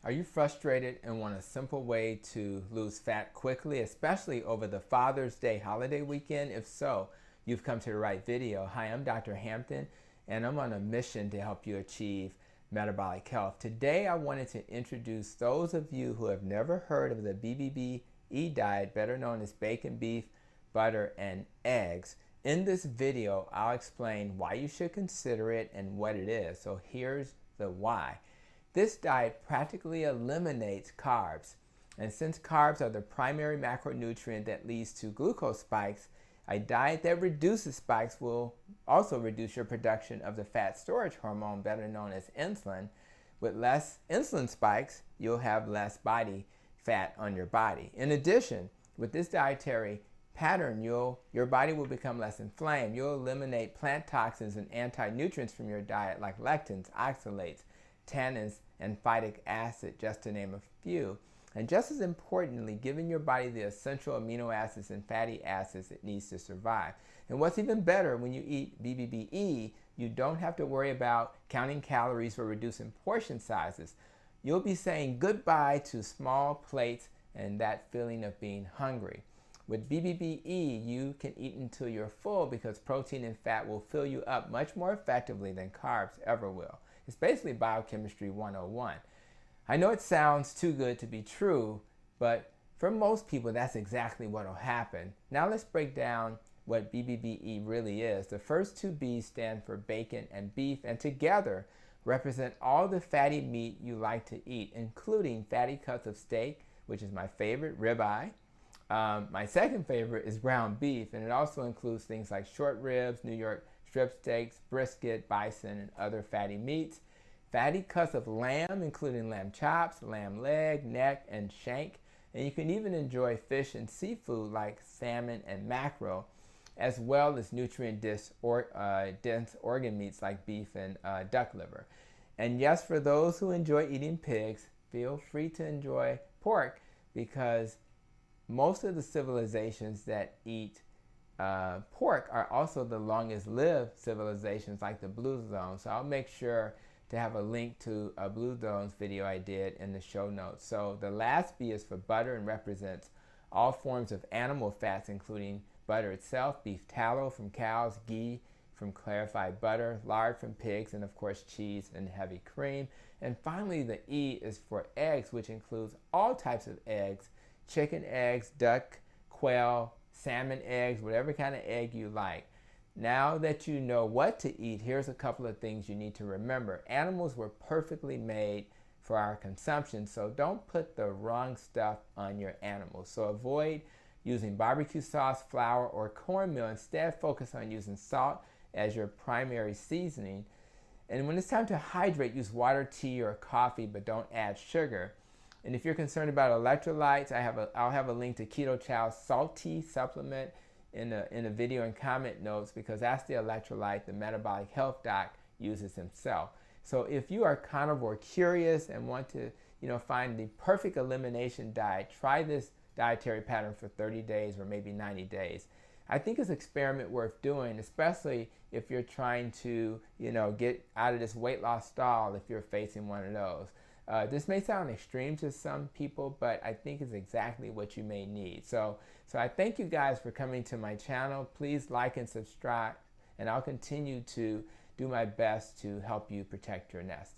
Are you frustrated and want a simple way to lose fat quickly, especially over the Father's Day holiday weekend? If so, you've come to the right video. Hi, I'm Dr. Hampton, and I'm on a mission to help you achieve metabolic health. Today, I wanted to introduce those of you who have never heard of the BBBE diet, better known as bacon, beef, butter, and eggs. In this video, I'll explain why you should consider it and what it is. So here's the why. This diet practically eliminates carbs, and since carbs are the primary macronutrient that leads to glucose spikes, a diet that reduces spikes will also reduce your production of the fat storage hormone, better known as insulin. With less insulin spikes, you'll have less body fat on your body. In addition, with this dietary pattern, your body will become less inflamed. You'll eliminate plant toxins and anti-nutrients from your diet like lectins, oxalates, tannins, and phytic acid, just to name a few. And just as importantly, giving your body the essential amino acids and fatty acids it needs to survive. And what's even better, when you eat BBBE, you don't have to worry about counting calories or reducing portion sizes. You'll be saying goodbye to small plates and that feeling of being hungry. With BBBE, you can eat until you're full because protein and fat will fill you up much more effectively than carbs ever will. It's basically biochemistry 101. I know it sounds too good to be true, but for most people, that's exactly what will happen. Now let's break down what BBBE really is. The first two B's stand for bacon and beef, and together represent all the fatty meat you like to eat, including fatty cuts of steak, which is my favorite, ribeye. My second favorite is ground beef, and it also includes things like short ribs, New York strip steaks, brisket, bison, and other fatty meats. Fatty cuts of lamb, including lamb chops, lamb leg, neck, and shank. And you can even enjoy fish and seafood like salmon and mackerel, as well as nutrient-dense organ meats like beef and duck liver. And yes, for those who enjoy eating pigs, feel free to enjoy pork, because most of the civilizations that eat pork are also the longest lived civilizations, like the Blue Zone. So I'll make sure to have a link to a Blue Zones video I did in the show notes. So the last B is for butter and represents all forms of animal fats, including butter itself, beef tallow from cows, ghee from clarified butter, lard from pigs, and of course cheese and heavy cream. And finally, the E is for eggs, which includes all types of eggs: chicken eggs, duck, quail, salmon eggs, whatever kind of egg you like. Now that you know what to eat, here's a couple of things you need to remember. Animals were perfectly made for our consumption, so don't put the wrong stuff on your animals. So avoid using barbecue sauce, flour, or cornmeal. Instead, focus on using salt as your primary seasoning. And when it's time to hydrate, use water, tea, or coffee, but don't add sugar. And if you're concerned about electrolytes, I'll have a link to Keto Chow's SALTT supplement in a video and comment notes, because that's the electrolyte the Metabolic Health Doc uses himself. So if you are carnivore curious and want to find the perfect elimination diet, try this dietary pattern for 30 days or maybe 90 days. I think it's an experiment worth doing, especially if you're trying to get out of this weight loss stall if you're facing one of those. This may sound extreme to some people, but I think it's exactly what you may need. So I thank you guys for coming to my channel. Please like and subscribe, and I'll continue to do my best to help you protect your nest.